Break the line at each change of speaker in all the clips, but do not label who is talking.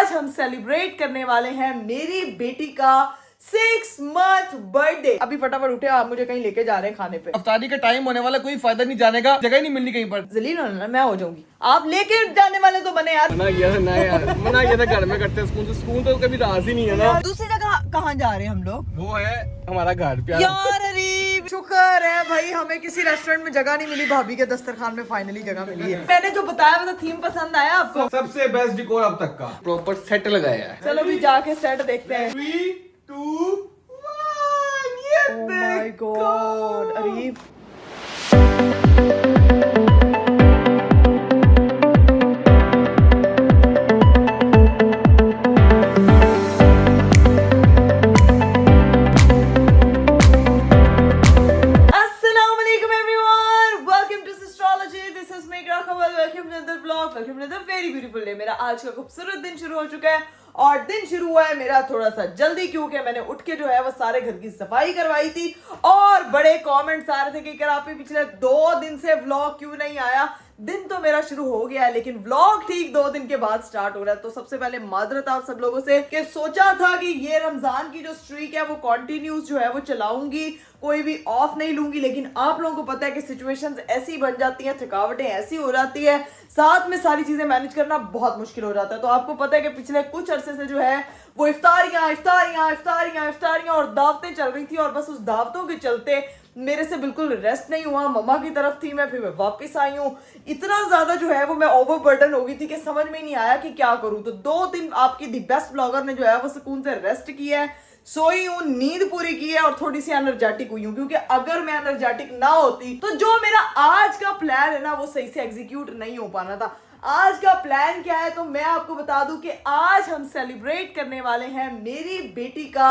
आज हम सेलिब्रेट करने वाले हैं मेरी बेटी का 6 मंथ बर्थडे। अभी फटाफट उठे, आप मुझे कहीं लेके जा रहे हैं खाने पे।
अफ्तारी का टाइम होने वाला, कोई फायदा नहीं जाने का, जगह ही नहीं मिलनी कहीं पर।
जलील होना ना मैं हो जाऊंगी, आप लेके जाने वाले तो बने यार।
मना किया था ना यार, मना किया था घर में करते हैं, स्कूल तो कभी राज ही नहीं है ना।
दूसरी जगह कहाँ जा रहे हैं हम लोग?
वो है हमारा घर प्यार।
यार अरीब, शुक्र है भाई हमें किसी रेस्टोरेंट में जगह नहीं मिली, भाभी के दस्तरखान में फाइनली जगह मिली है। मैंने जो बताया वो थीम पसंद आया आपको?
सबसे बेस्ट डिकोर अब तक का, प्रॉपर सेट लगाया है।
चलो भी जाके सेट देखते हैं।
3, 2, 1
Oh my God, Areeb very beautiful day. मेरा आज का खूबसूरत दिन शुरू हो चुका है और दिन शुरू हुआ है मेरा थोड़ा सा जल्दी, क्योंकि मैंने उठ के जो है वो सारे घर की सफाई करवाई थी और बड़े कमेंट्स आ रहे थे कि आप पिछले 2 दिन से व्लॉग क्यों नहीं आया। दिन तो मेरा शुरू हो गया है लेकिन व्लॉग ठीक 2 दिन के बाद स्टार्ट हो रहा है। तो सबसे पहले माजरत आप सब लोगों से कि सोचा था कि ये रमजान की जो स्ट्रीक है वो कंटिन्यूस जो है वो चलाऊंगी, कोई भी ऑफ नहीं लूंगी, लेकिन आप लोगों को पता है कि सिचुएशंस ऐसी बन जाती हैं, थकावटें ऐसी हो जाती है, साथ में सारी चीजें मैनेज करना बहुत मुश्किल हो जाता है। तो आपको पता है कि पिछले कुछ अरसे से जो है वो इफ्तारियां और दावतें चल रही थी और बस उस दावतों के चलते मेरे से बिल्कुल रेस्ट नहीं हुआ। मम्मा की तरफ थी मैं, फिर मैं वापस आई हूँ। इतना ज्यादा जो है वो मैं ओवरबर्डन हो गई थी कि समझ में ही नहीं आया कि क्या करूँ। तो 2 दिन आपकी दी बेस्ट ब्लॉगर ने जो है वो सुकून से रेस्ट किया है, सोई हूँ, नींद पूरी की है और थोड़ी सी एनर्जेटिक हुई हूँ, क्योंकि अगर मैं एनर्जेटिक ना होती तो जो मेरा आज का प्लान है ना वो सही से एग्जीक्यूट नहीं हो पाना था। आज का प्लान क्या है तो मैं आपको बता दूं कि आज हम सेलिब्रेट करने वाले हैं मेरी बेटी का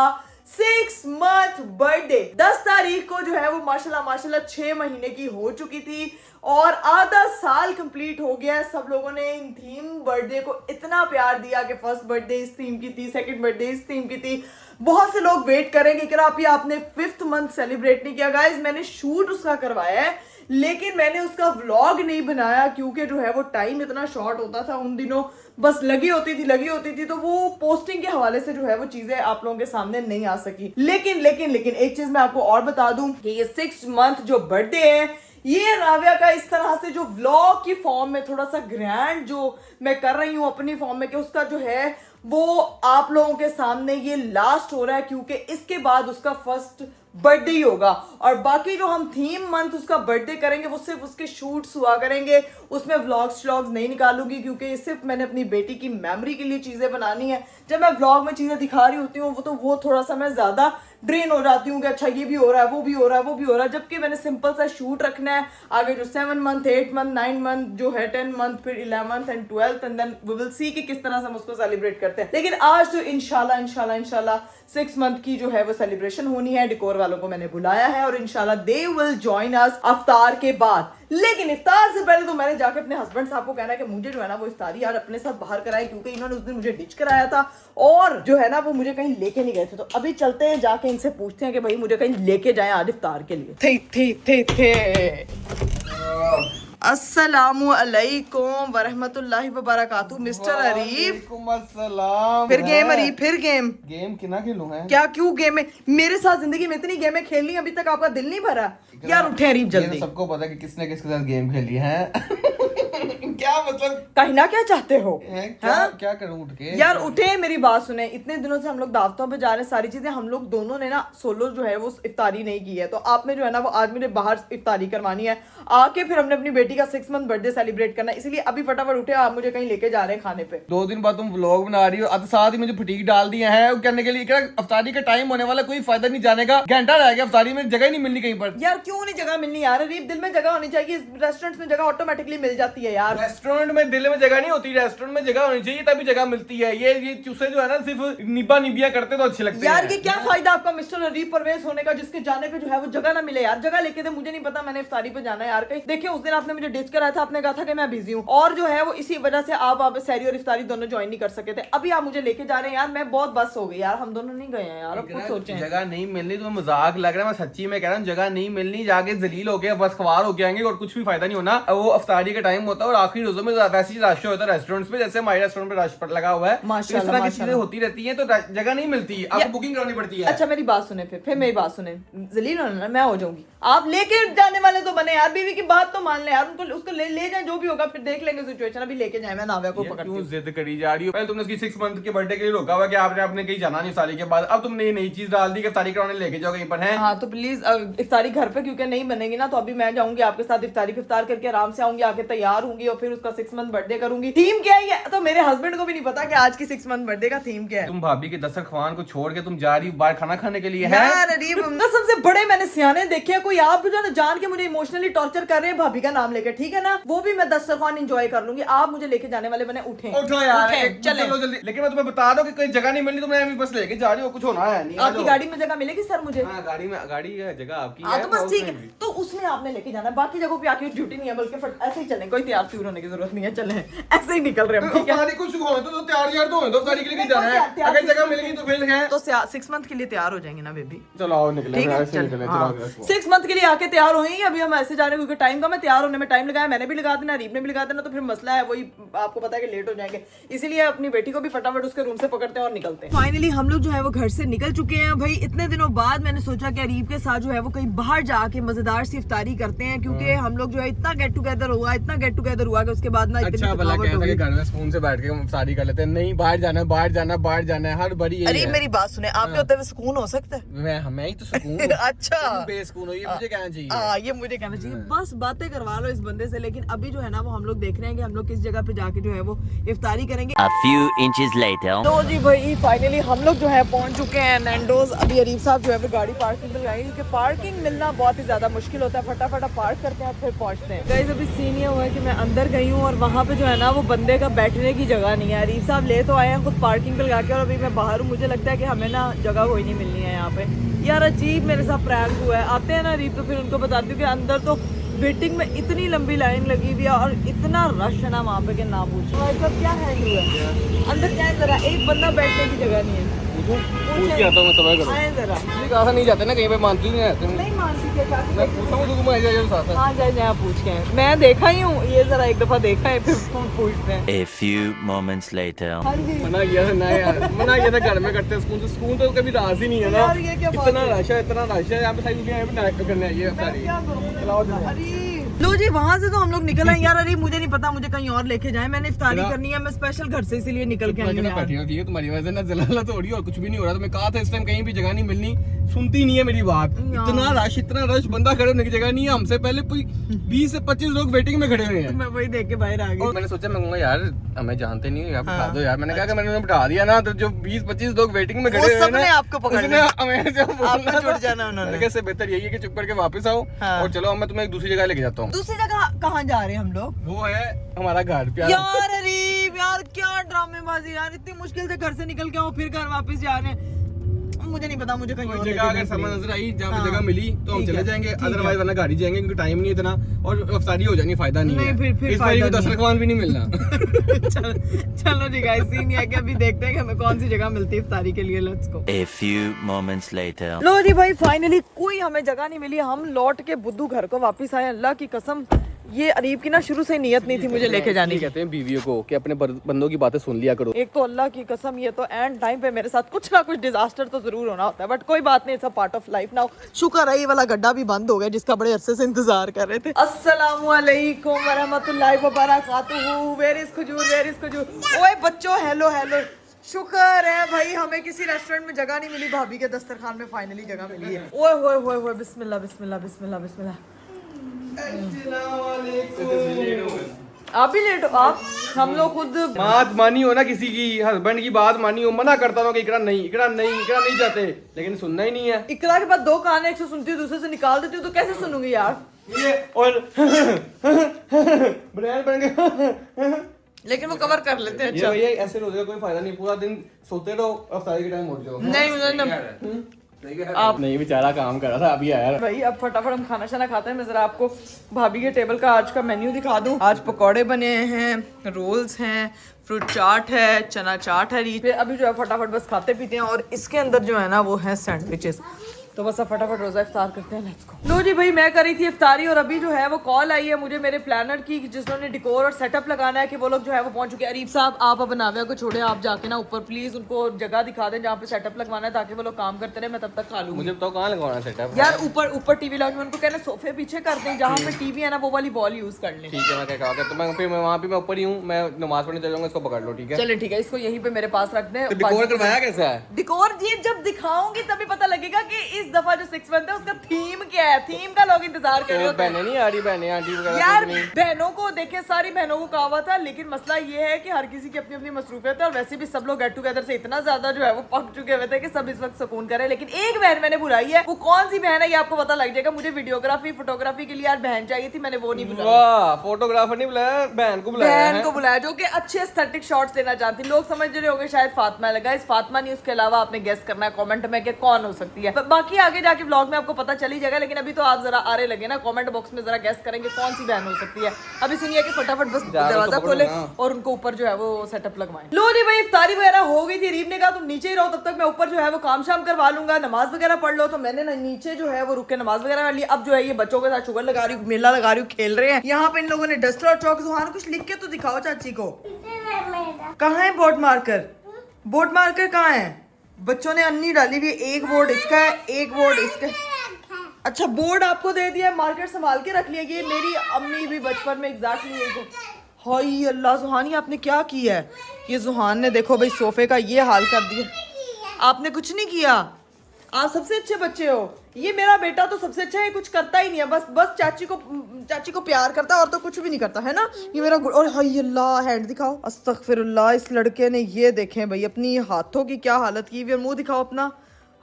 6 मंथ बर्थडे। 10 तारीख को जो है वो माशाल्लाह 6 महीने की हो चुकी थी और आधा साल कंप्लीट हो गया। सब लोगों ने इन थीम बर्थडे को इतना प्यार दिया कि फर्स्ट बर्थडे इस थीम की थी, सेकंड बर्थडे इस थीम की थी। बहुत से लोग वेट करेंगे कि आपने 5th मंथ सेलिब्रेट नहीं किया। गाइज मैंने शूट उसका करवाया है लेकिन मैंने उसका व्लॉग नहीं बनाया क्योंकि जो है वो टाइम इतना शॉर्ट होता था उन दिनों, बस लगी होती थी तो वो पोस्टिंग के हवाले से जो है वो चीजें आप लोगों के सामने नहीं आ सकी। लेकिन एक चीज मैं आपको और बता दूं कि ये 6 मंथ जो बर्थडे है ये राविया का इस तरह से जो व्लॉग की फॉर्म में थोड़ा सा ग्रैंड जो मैं कर रही हूँ अपनी फॉर्म में कि उसका जो है वो आप लोगों के सामने ये लास्ट हो रहा है, क्योंकि इसके बाद उसका फर्स्ट बर्थडे ही होगा और बाकी जो हम थीम मंथ उसका बर्थडे करेंगे वो सिर्फ उसके शूट्स हुआ करेंगे, उसमें व्लॉग्स नहीं निकालूंगी क्योंकि सिर्फ मैंने अपनी बेटी की मेमोरी के लिए चीजें बनानी है। जब मैं व्लॉग में चीजें दिखा रही होती हूँ वो थोड़ा सा मैं ज्यादा ड्रेन हो जाती हूँ कि अच्छा ये भी हो रहा है, वो भी हो रहा है, जबकि मैंने सिंपल सा शूट रखना है। आगे जो 7 मंथ 8 मंथ 9 मंथ जो है 10 मंथ फिर 11th and 12th and then we will see कि किस तरह से हम उसको सेलिब्रेट करते हैं। लेकिन आज तो इंशाल्लाह 6 मंथ की जो है वो सेलिब्रेशन होनी है। डिकोर वालों को मैंने बुलाया है और इंशाल्लाह दे विल जॉइन अस इफ्तार के बाद। लेकिन इफ्तार से पहले तो मैंने जाके अपने हस्बैंड साहब को कहना है कि मुझे जो है ना वो इफ्तारी यार अपने साथ बाहर कराए, क्योंकि इन्होंने उस दिन मुझे डिच कराया था और जो है ना वो मुझे कहीं लेके नहीं गए थे। तो अभी चलते हैं, जाके इनसे पूछते हैं कि भाई मुझे कहीं लेके जाएं आज इफ्तार के लिए। थे अस्सलामु अलैकुम वरहमतुल्लाहि वबरकातुहू मिस्टर अरीब। फिर गेम अरीब, फिर गेम
कितना खेलूं है?
क्या क्यों गेम है? मेरे साथ जिंदगी में इतनी गेमें खेल ली, अभी तक आपका दिल नहीं भरा? यार उठे अरीब जल्दी।
सबको पता है कि किसने किसके साथ गेम खेली है। क्या मतलब
कहना क्या चाहते हो?
क्या करूं उठ के?
यार उठे, मेरी बात सुने। इतने दिनों से हम लोग दावतों पे जा रहे हैं, सारी चीजें हम लोग दोनों ने ना सोलो जो है वो इफ्तारी नहीं की है, तो आपने जो है ना वो आज मुझे बाहर इफ्तारी करवानी है आके, फिर हमने अपनी बेटी का 6 मंथ बर्थडे सेलिब्रेट करना है, इसलिए अभी फटाफट उठे, आप मुझे कहीं लेके जा रहे हैं खाने पे।
2 दिन बाद तुम व्लॉग बना रही हो, अब साथ ही मुझे फटीक डाल दिया है करने के लिए। क्या इफ्तारी का टाइम होने वाला, कोई फायदा नहीं जाने का, घंटा रह गया इफ्तारी में, जगह नहीं मिलनी कहीं पर।
यार क्यों नहीं जगह मिलनी यार? अरीब दिल में जगह होनी चाहिए, रेस्टोरेंट में जगह ऑटोमेटिकली मिल जाती है यार।
रेस्टोरेंट में दिल में जगह नहीं होती, रेस्टोरेंट में जगह होनी चाहिए तभी जगह मिलती है। ये चूसे जो है ना सिर्फ निबा निबिया करते तो अच्छे लगते हैं
यार। ये क्या फायदा आपका मिस्टर अरीब परवेज होने का जिसके जाने पे जो है वो जगह ना मिले यार। जगह लेके दे, मुझे नहीं पता, मैंने इफ्तारी पे जाना है यार कहीं। देखिए उस दिन आपने मुझे डिच कराया था, आपने कहा था कि मैं बिजी हूँ और जो है वो इसी वजह से आप सहरी और इफ्तारी दोनों ज्वाइन नहीं कर सके थे। अभी आप मुझे लेके जा रहे हैं यार, मैं बहुत बस हो गई यार, हम दोनों नहीं गए हैं यार। अब कुछ सोचें।
जगह नहीं मिलनी तो मजाक लग रहा है, मैं सच्ची में कह रहा हूँ, जगह नहीं मिलनी, जाके जलील हो गया बस खवार हो के आएंगे और कुछ भी फायदा नहीं होना। वो इफ्तारी का टाइम होता है और आखिरी रोजों में वैसे ही रश होता है रेस्टोरेंट्स पे, जैसे हमारे रेस्टोरेंट पे रश लगा हुआ है। तो इस तरह की चीजें होती रहती हैं, तो जगह नहीं मिलती, आपको बुकिंग करानी पड़ती है।
अच्छा मेरी बात सुने, फिर मेरी बात सुने, जलील होना मैं हो जाऊंगी, आप लेके जाने वाले तो बने यार, बीवी की बात तो मान ले यार, उनको उसको ले जाए, जो भी होगा फिर देख लेंगे सिचुएशन, अभी लेके जाए। मैं नाव्या को पकड़ती हूं।
क्यों जिद करी जा रही हो? पहले तुमने उसकी 6 मंथ के बर्थडे के लिए रोका हुआ कि आपने कहीं जाना नहीं साली के बाद, अब तुमने ये नई चीज डाल दी कि इफ्तारी कराने लेके जाओ कहीं पर है।
हाँ तो प्लीज इफ्तारी घर पे क्योंकि नहीं बनेगी ना, तो अभी मैं जाऊंगी आपके साथ, इफ्तार करके आराम से आऊंगी, आके तैयार होंगी और फिर उसका 6 मंथ बर्थडे करूंगी। थीम क्या है तो मेरे हस्बैंड को भी नहीं पता कि आज की 6 मंथ बर्थडे का थीम क्या है।
तुम भाभी के दस्तरखान को छोड़ के तुम जा रही हो बाहर खाना खाने के लिए है?
यार अरीब सबसे बड़े मैंने सियाने देखे हैं, कोई आप जो ना जान के मुझे इमोशनली टॉर्चर कर रहे हैं भाभी का नाम लेकर, ठीक है ना, वो भी मैं दस्तरखान एंजॉय कर लूंगी, आप मुझे लेके जाने वाले बने, उठे
उठो यार,
चले
चलो जल्दी। लेकिन मैं तुम्हें बता दूं कि कोई जगह नहीं मिलनी, तुम्हें बस लेके जा रही हो, कुछ होना है नहीं।
आपकी गाड़ी में जगह मिलेगी सर मुझे?
हाँ गाड़ी है, जगह आपकी
हाँ
है
तो बस ठीक है, तो उसमें आपने लेके जाना है, बाकी जगहों पे आके ड्यूटी नहीं है, बल्कि ऐसे ही चलें, कोई तैयार त्यूर होने की जरूरत नहीं है, चले ऐसे ही निकल रहे हैं, ठीक है?
कुछ तो तैयार यार तो हो गाड़ी के लिए जाना है, अगर जगह मिलेगी तो फिर है
तो 6 मंथ के लिए तैयार हो जाएंगे ना बेबी?
चलो आओ निकले,
ठीक है,
ऐसे निकले, चलो
6 मंथ के लिए आके तैयार होंगे, अभी हम ऐसे जा रहे हैं क्योंकि टाइम कम है, तैयार होने में टाइम लगाया, मैंने भी लगा देना, रीब ने भी लगा देना, तो फिर मसला है वही, आपको पता है कि लेट हो जाएंगे, इसीलिए अपनी बेटी को भी फटाफट उसके रूम से पकड़ते हैं और निकलते हैं। फाइनली हम लोग जो है वो घर से निकल चुके हैं भाई, इतने दिनों बाद मैंने सोचा कि अरीब के साथ जो है वो कहीं बाहर जाके मजेदार सी इफ्तारी करते हैं, क्योंकि हम लोग जो है इतना गेट टुगेदर हुआ कि उसके बाद ना इतनी
अच्छा भला
थकावट हो
कहता है
गई।
कि घर में सुकून से बैठ के हम शादी कर लेते हैं, नहीं बाहर जाना है, हर बड़ी यही
अरे
है।
मेरी बात सुने, आपके होते हुए सुकून हो सकता है?
मैं ही तो सुकून हूँ।
अच्छा
तुम बेसुकून हो, ये मुझे कहना चाहिए।
ये मुझे कहना चाहिए, बस बातें करवा लो इस बंदे से, लेकिन अभी जो है ना वो हम लोग देख रहे हैं कि हम लोग किस जगह पे जाके जो है वो इफ्तारी करेंगे।
A few inches later.
तो जी भाई फाइनली हम लोग जो है पहुंच चुके हैं नैंडोज। अभी अरीब साहब जो है वो गाड़ी पार्किंग में लगाएंगे, क्योंकि पार्किंग मिलना बहुत ही ज्यादा मुश्किल होता है, फटाफट पार्क करते हैं और फिर पहुंचते हैं। गाइस अभी सीन ये हुआ है कि मैं अंदर गई हूँ और वहाँ पे जो है ना वो बंदे का बैठने की जगह नहीं है, अरीब साहब ले तो आए हैं खुद पार्किंग पे लगा के, और अभी मैं बाहर हूँ, मुझे लगता है कि हमें ना जगह कोई नहीं मिलनी है यहाँ पे। यार अजीब मेरे साथ प्रैंक हुआ है, आते हैं ना अरीब तो फिर उनको बताती हूँ कि अंदर तो वेटिंग में इतनी लंबी लाइन लगी हुई है और इतना रश है ना वहाँ पे कि ना पूछो। भाई साहब क्या है अंदर, क्या है जरा, एक बंदा बैठने की जगह नहीं है।
पूछ के आता हूँ मैं, समय करो।
आए जरा,
कहा नहीं जाते ना कहीं पे, मानती नहीं है तुम।
नहीं मानती क्या चाहती?
मैं पूछा हूँ तुम जाइए साथ में।
हाँ जाए पूछ के आए। मैं देखा ही हूँ, ये जरा एक दफा देखा है, फिर पूछते हैं।
A few moments later.
हाँ जी
मना किया था ना यार, मना किया था घर में करते हैं, सुकून तो कभी राज ही नहीं है ना।
यार ये क्या बात
इतना
है?
रश है यहाँ पे, सारी यहाँ पे नाइट करने आई है सारी।
क्या करूं? अरे लो जी वहाँ से तो हम लोग निकल आए यार। अरे मुझे नहीं पता, मुझे कहीं और लेके जाए, मैंने इफ्तारी करनी है, मैं स्पेशल घर से इसीलिए निकल के आई हूँ यार।
बैठी होती है तुम्हारी वजह ना, जलाला तो हो रही है और कुछ भी नहीं हो रहा। तो मैं कहा था इस टाइम कहीं भी जगह नहीं मिलनी, सुनती नहीं है मेरी बात। इतना रश, बंदा खड़े होने की जगह नहीं है। हमसे पहले कोई 20 से 25 लोग वेटिंग में खड़े हुए हैं।
मैं वही देख के बाहर आ गई।
मैंने सोचा, मैं कहूंगा यार हमें जानते नहीं हो यार, बिठा दो यार। मैंने कहा कि मैंने उन्हें बिठा दिया ना, तो जो 20-25 लोग वेटिंग में खड़े हुए हैं
सबने
ना,
आपको पकड़
उसने
लिया।
हमें से
आपने छुट जाना उन्होंने।
मैंने कहा इससे बेहतर यही है कि चुप करके वापस आओ और चलो, मैं तुम्हें एक दूसरी जगह लेके जाता हूँ।
दूसरी जगह कहाँ जा रहे हैं हम लोग?
वो है हमारा घर प्यार।
यार अरीब यार क्या ड्रामेबाजी यार, इतनी मुश्किल से घर से निकल के आओ फिर घर वापस जा रहे हैं। मुझे नहीं पता, मुझे कहीं और
जगह अगर समझ नजर आई, जहाँ पे
हाँ,
जगह मिली तो हम
ठीक
चले
है,
जाएंगे,
ठीक है।
अदरवाइज वरना गाड़ी जाएंगे क्योंकि टाइम नहीं इतना और अफतारी हो जानी, फायदा नहीं
नहीं,
है।
फिर
इस बार
फायदा
को
नहीं है।
दस्तरखान भी नहीं मिलना।
चलो जी गाइस, सीन ये है कि अभी देखते हैं कि हमें कौन सी जगह मिलती है इफ्तारी के लिए। Let's go.
A few moments later.
लो जी भाई फाइनली कोई हमें जगह नहीं मिली, हम लौट के बुद्धू घर को वापस आए। अल्लाह की कसम, ये अरीब की ना शुरू से नियत नहीं थी मुझे लेके जाने की।
कहते हैं बीवियों को कि अपने बंदों की बातें सुन लिया करो।
एक तो अल्लाह की कसम, ये तो एंड टाइम पे मेरे साथ कुछ ना कुछ डिजास्टर तो जरूर होना होता है, बट कोई बात नहीं, it's a part of life now. शुक्र है ये वाला गड्ढा भी बंद हो गया जिसका बड़े अरसे से इंतजार कर रहे थे। अस्सलामु अलैकुम व रहमतुल्लाहि व बरकातुहू। वेयर इज खजूर? ओए बच्चों, हेलो हेलो। शुक्र है भाई हमें किसी रेस्टोरेंट में जगह नहीं मिली, भाभी के दस्तरखान में फाइनली जगह मिली है। ओए होए होए होए, बिस्मिल्लाह बिस्मिल्लाह बिस्मिल्लाह बिस्मिल्लाह। आप भी लेट हो? आप हम लोग खुद
बात मानी हो ना किसी की, हस्बैंड की बात मानी हो, मना करता हूँ कि इकरा नहीं जाते, लेकिन सुनना ही नहीं है।
इकरा के बाद दो कान एक से सुनती हूँ, दूसरे से निकाल देती हूँ, तो कैसे सुनूंगी यार?
ये और ब्रांड बन गया।
लेकिन वो कवर कर लेते हैं।
ये
अच्छा
भैया ऐसे रोने का कोई फायदा नहीं, पूरा दिन सोते रहो, अफ्तारी के टाइम उठ जाओ।
नहीं मुझे
आप नहीं, बेचारा काम कर रहा था, अभी आया।
भाई अब फटाफट हम खाना शाना खाते हैं। मैं जरा आपको भाभी के टेबल का आज का मेन्यू दिखा दूं। आज पकौड़े बने हैं, रोल्स हैं, फ्रूट चाट है, चना चाट है। फिर अभी जो है फटाफट बस खाते पीते हैं। और इसके अंदर जो है ना वो है सैंडविचेस। तो बस अब फटाफट रोजा इफ्तार करते हैं, लेट्स गो। लो जी भाई, मैं करी थी इफ्तारी और अभी जो है वो कॉल आई है मुझे मेरे प्लानर की, जिसने डिकोर और सेटअप लगाना है कि वो लोग जो है वो पहुंच चुके हैं। अरीब साहब, आप अब नाविया को छोड़े, आप जाके ना ऊपर प्लीज उनको जगह दिखा दें जहाँ पे सेटअप लगवाना है, ताकि वो लोग काम करते रहे, मैं तब तक खा लूंगी।
मुझे बताओ कहाँ लगवाना सेटअप
यार ऊपर टीवी लाउंज में उनको कहना सोफे पीछे कर दें, जहाँ पे टीवी है ना वो वाली वॉल यूज कर लें।
ठीक है, मैं क्या कहा, तो मैं फिर मैं वहाँ पे मैं ऊपर ही हूँ, मैं नमाज पढ़ने चल जाऊंगा, इसको पकड़ लो। ठीक है,
चले ठीक है, इसको यहीं पे मेरे पास रख दें।
तो डिकोर करवाया कैसा है?
डिकोर ये जब दिखाऊंगी तभी पता लगेगा कि इस दफा जो 6 मंथ है उसका थीम क्या है। थीम का लोग इंतजार कर रहे
तो
होते हैं।
बहनें नहीं आ रही, बहनें आंटी वगैरह
यार
कुछ नहीं?
बहनों को देखे, सारी बहनों को कहा हुआ था, लेकिन मसला ये है कि हर किसी की अपनी अपनी मसरूफियत है और वैसे भी सब लोग गेट टुगेदर से इतना ज्यादा जो है वो पक चुके हुए थे कि सब इस वक्त सुकून करे। लेकिन एक बहन मैंने बुलाई है, वो कौन सी बहन है ये आपको पता लग जाएगा। मुझे वीडियोग्राफी फोटोग्राफी के लिए यार बहन चाहिए थी, मैंने वो नहीं बुलाई।
वाह, फोटोग्राफर नहीं बुलाया, बहन को बुलाया
बहन
है।
को बुलाया जो कि अच्छे एस्थेटिक शॉट्स लेना चाहती। लोग समझ रहे होंगे शायद फातिमा लगा, इस फातिमा नहीं, उसके अलावा आपने गेस करना है कमेंट में कि कौन हो सकती है। बाकी आगे जाके व्लॉग में आपको पता चली जाएगा, लेकिन अभी तो आप जरा आरे लगे ना, कमेंट बॉक्स में जरा गेस करेंगे कौन सी बहन हो सकती है। अभी सुनिए कि फटाफट बस दरवाजा खोले और उनको ऊपर जो है वो सेटअप लगवाएं। लो जी भाई, इफ्तारी वगैरह हो गई थी। रीब ने कहा तुम नीचे ही रहो, तब तक मैं ऊपर जो है वो काम शाम करवा लूंगा, नमाज वगैरह पढ़ लो। तो मैंने ना नीचे जो है वो रुक के नमाज वगैरह कर ली। अब जो है ये बच्चों के साथ शुगर लगा रही हूँ, मेला लगा रही हूँ, खेल रहे हैं। यहाँ पे इन लोगों ने डस्टर और चौक जुहान कुछ लिख के तो दिखाओ चाची को। कहाँ है बोर्ड मार्कर? बोर्ड मार्कर कहाँ है? बच्चों ने अन्नी डाली हुई है, एक बोर्ड इसका है, एक बोर्ड इसका। अच्छा, बोर्ड आपको दे दिया, मार्कर संभाल के रख लिया। ये मेरी अम्मी भी बचपन में एग्जैक्टली यही। हाय अल्लाह, जुहान आपने क्या किया है? ये जुहान ने देखो भाई सोफे का ये हाल कर दिया। आपने कुछ नहीं किया, आप सबसे अच्छे बच्चे हो। ये मेरा बेटा तो सबसे अच्छा है, कुछ करता ही नहीं है, बस चाची को प्यार करता है और तो कुछ भी नहीं करता है ना। ये मेरा और हाय अल्लाह, हैंड दिखाओ। अस्तगफिरुल्लाह, इस लड़के ने ये देखें भाई अपनी हाथों की क्या हालत की हुई है। मुंह दिखाओ अपना।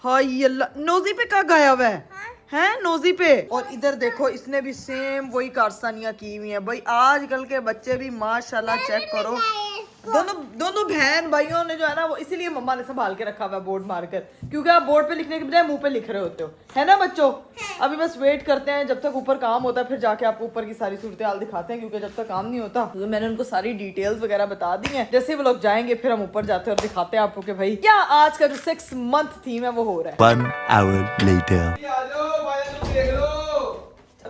हाय अल्लाह, नोजी पे कहाँ गायब है? हैं नोजी पे। और इधर देखो, इसने भी सेम वही कारस्तानियां की हुई हैं भाई। आजकल के बच्चे भी माशाल्लाह, चेक करो। दोनों बहन भाइयों ने जो है ना वो, इसीलिए मम्मा ने संभाल के रखा हुआ है बोर्ड मार्कर, क्योंकि आप बोर्ड पे लिखने के बजाय मुंह पे लिख रहे होते हो, है ना बच्चों। अभी बस वेट करते हैं जब तक ऊपर काम होता है, फिर जाके आपको ऊपर की सारी सूरत हाल दिखाते हैं, क्योंकि जब तक काम नहीं होता तो मैंने उनको सारी डिटेल्स वगैरह बता दी हैं। जैसे वो लोग जाएंगे फिर हम ऊपर जाते हैं और दिखाते हैं आपको कि भाई क्या आज का जो 6 मंथ थीम है वो हो रहा है।
1 hour later.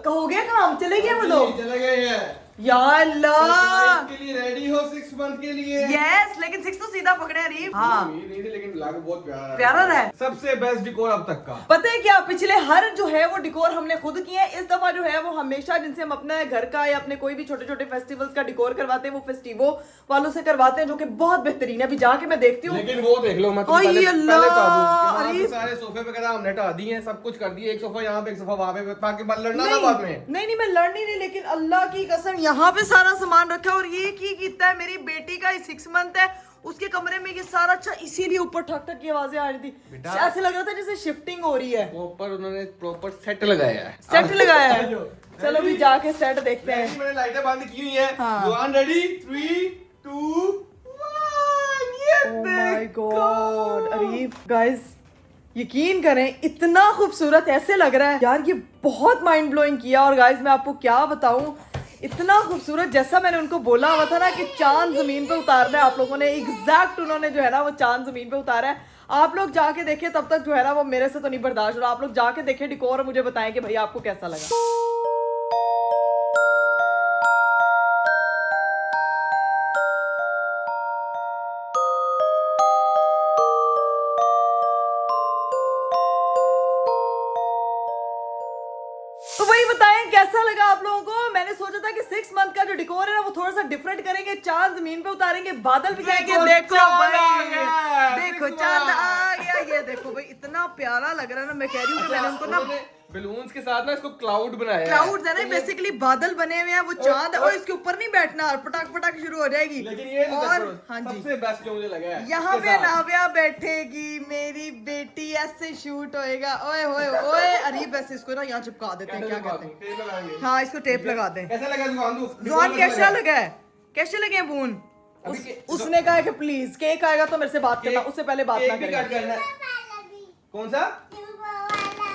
हो गया काम? चले गए वो लोग?
चले गए हैं
या अल्लाह,
के लिए रेडी हो 6 मंथ के लिए।
यस, लेकिन 6 तो सीधा पकड़े अरीब। हाँ,
उम्मीद नहीं थी, लेकिन लग बहुत
प्यारा रहा है।
सबसे बेस्ट डिकोर अब तक का।
पता है क्या, पिछले हर जो है वो डिकोर हमने खुद किए हैं। इस दफा जो है वो हमेशा जिनसे हम अपना घर का या अपने कोई भी छोटे छोटे फेस्टिवल्स का डिकोर करवाते हैं वो फेस्टिवो वालों से करवाते हैं, जो कि बहुत बेहतरीन है। अभी जाके मैं देखती हूँ।
लेकिन वो देख लो, मैं तुम्हें
ओए
पहले
अल्लाह,
बता दूं कि वहाँ
अरे।
से सारे सोफे वगैरह हमने हटा दिए हैं, सब कुछ कर दिए। एक सोफा यहाँ पे, एक सोफा वहाँ पे, ताकि लड़ना ना बाद में।
नहीं, मैं लड़नी नहीं, लेकिन अल्लाह की कसम यहाँ पे सारा सामान रखा है। और ये की कीता है मेरी बेटी का 6 मंथ है, उसके कमरे में ये सारा। अच्छा, इसीलिए ऊपर ठक ठक की आवाजें आ रही थी। ऐसे लग रहा था जैसे शिफ्टिंग हो रही है।
ऊपर उन्होंने प्रॉपर सेट लगाया है।
सेट लगाया है। चलो भी जाके सेट देखते हैं।
मैंने लाइटें बंद की हुई हैं।
हाँ।
जुआन ready, 3 2 1।
Oh my God, Areeb guys यकीन करें, इतना खूबसूरत ऐसे लग रहा है यार, ये बहुत माइंड ब्लोइंग किया। और गाइस मैं आपको क्या बताऊं, इतना खूबसूरत, जैसा मैंने उनको बोला हुआ था ना कि चांद जमीन पे उतारना है, आप लोगों ने एग्जैक्ट उन्होंने जो है ना वो चांद जमीन पे उतारा है। आप लोग जाके देखें, तब तक जो है ना वो मेरे से तो नहीं बर्दाश्त हो रहा। आप लोग जाके देखें डिकोर और मुझे बताएं कि भाई आपको कैसा लगा। तो वही बताएं कैसा लगा आप लोगों को। मैंने सोचा था कि 6 मंथ का जो डिकोर है ना वो थोड़ा सा डिफरेंट करेंगे, चांद जमीन पे उतारेंगे, बादल भी जाएंगे। देखो भाई, देखो चांद आ गया। ये देखो भाई, इतना प्यारा लग रहा है ना। मैं कह रही हूँ कि मैंने उनको ना
बलून्स के साथ ना इसको क्लाउड बनाया।
क्लाउड्स है ना, बेसिकली बादल बने हुए हैं, वो चांद है। और इसके ऊपर नहीं बैठना, पटाख पटाख शुरू हो जाएगी।
लेकिन ये तो
और हाँ जी,
सबसे बेस्ट जो मुझे लगा है,
यहाँ पे नाविया बैठेगी, मेरी बेटी, ऐसे शूट होएगा। ओए होए ओए, अरीब ऐसे इसको ना यहाँ चिपका देते हैं, क्या कहते हैं?
टेप लगाएंगे।
हाँ, इसको टेप लगा दें।
कैसा लगा जुआन?
जुआन कैसा लगा है? कैसे लगे हैं बून? उसने कहा कि प्लीज केक आएगा तो मेरे से बात करना, उससे पहले बात ना करें।
कौन सा?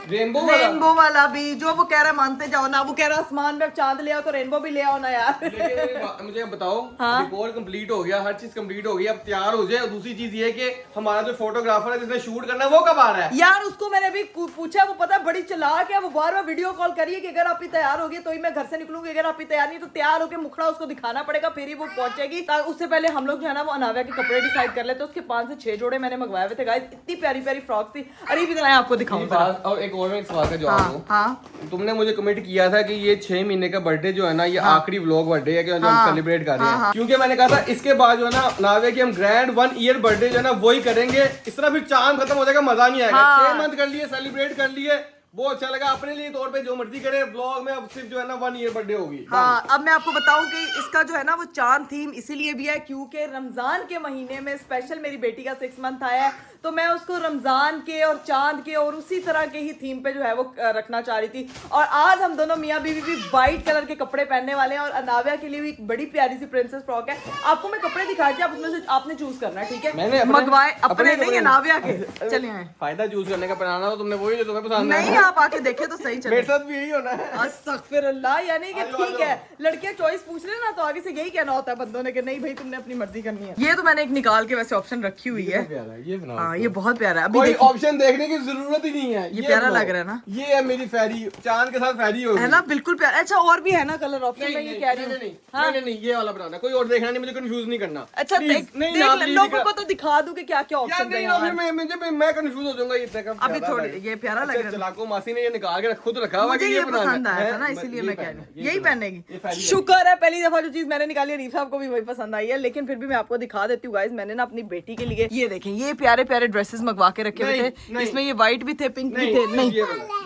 रेनबो वाला
रेनबो वाला भी जो वो कह रहा है मानते जाओ ना, वो कह रहा है आसमान में चांद ले आओ तो रेनबो भी ले आओ ना यार।
लेकिन मुझे अब बताओ,
हाँ?
रिकॉर्ड कंप्लीट हो गया, हर चीज कंप्लीट हो गई, अब तैयार हो जाए। और दूसरी चीज ये कि हमारा जो फोटोग्राफर है जिसने शूट करना है वो कब आ रहा है?
यार उसको मैंने भी पूछा, वो पता है बड़ी चालाक है, वो बार बार वीडियो कॉल करिए कि अगर आप ही तैयार होगी तो ही मैं घर से निकलूंगी, अगर आप ही तैयार नहीं तो तैयार होकर मुखड़ा उसको दिखाना पड़ेगा फिर ही वो पहुंचेगी। उससे पहले हम लोग जो है ना वो अनाव्या के कपड़े डिसाइड कर लेते, उसके 5 से 6 जोड़े मैंने मंगवाए हुए थे गाइस, इतनी प्यारी प्यारी फ्रॉक थी। अरे भी मैं आपको दिखाऊंगा।
और एक और सवाल का जवाब दो।
हाँ
तुमने मुझे कमेंट किया था कि ये 6 महीने का बर्थडे जो है ना ये आखिरी व्लॉग बर्थडे है कि जो हम सेलिब्रेट कर रहे हैं, क्योंकि मैंने कहा था इसके बाद जो है ना नावे की हम ग्रैंड 1 ईयर बर्थडे जो है ना वही करेंगे। इस तरह फिर चांद खत्म हो जाएगा, मजा नहीं आएगा। 6 मंथ कर लिए, सेलिब्रेट कर लिए, बहुत अच्छा लगा। अपने लिए तौर पे जो मर्जी करे, व्लॉग में अब सिर्फ जो है ना 1 ईयर बर्थडे होगी।
हाँ, अब मैं आपको बताऊं कि इसका जो है ना वो चांद थीम इसीलिए भी है क्योंकि रमजान के महीने में स्पेशल मेरी बेटी का 6 मंथ आया है, तो मैं उसको रमजान के और चांद के और उसी तरह के ही थीम पे जो है वो रखना चाह रही थी। और आज हम दोनों मियाँ बीवी भी व्हाइट कलर के कपड़े पहनने वाले हैं और अनाव्या के लिए भी एक बड़ी प्यारी सी प्रिंसेस फ्रॉक है। आपको मैं कपड़े दिखाती हूँ, आप उसमें से आपने चूज करना है, ठीक है?
मैंने
मंगवाए अपने नहीं, अनाव्या के। चलिए आए।
फायदा चूज करने का बनाना तो तुमने वही जो तुम्हें पसंद है।
नहीं, आप आके देखे तो सही चले।
मेरे साथ भी यही होना है।
अस्तगफिरुल्लाह, यानी कि ठीक है लड़कियां चॉइस पूछ रहे ना तो आगे से यही कहना होता है बंदों ने कि नहीं भाई तुमने अपनी मर्जी करनी है। ये तो मैंने एक निकाल के वैसे ऑप्शन रखी हुई है।
ये बनाओ।
हाँ, ये बहुत प्यारा है। अभी
कोई
देखिए,
ऑप्शन देखने की जरूरत ही नहीं है।
ये प्यारा लग रहा है ना?
ये है मेरी फैरी, चांद के साथ फैरी होगी।
है ना, बिल्कुल प्यारा। अच्छा और भी है ना कलर ऑप्शन में, ये कह रही हूँ।
नहीं, ये वाला बनाना, कोई और देखना नहीं, मुझे कंफ्यूज नहीं करना।
अच्छा
Please,
देख लोगों को तो दिखा दूं कि क्या क्या ऑप्शन है
यार, मैं कंफ्यूज हो जाऊंगा। ये
अभी थोड़ी ये प्यारा लग रहा है।
चलाको मासी ने ये निकाल के खुद रखा हुआ है कि
मुझे
ये
ये
बनाना
पसंद आया
है।
था ना, इसीलिए मैं कह रही हूँ यही
ये
पहनेगी। शुक्र है पहली दफा जो चीज मैंने निकाली है रीफ साहब को भी वही पसंद आई है, लेकिन फिर भी मैं आपको दिखा देती हूँ गाइस। मैंने ना अपनी बेटी के लिए ये देखें ये प्यारे प्यारे ड्रेसेस मंगवा के रखे हुए थे। इसमें ये व्हाइट भी थे, पिंक भी थे। नहीं,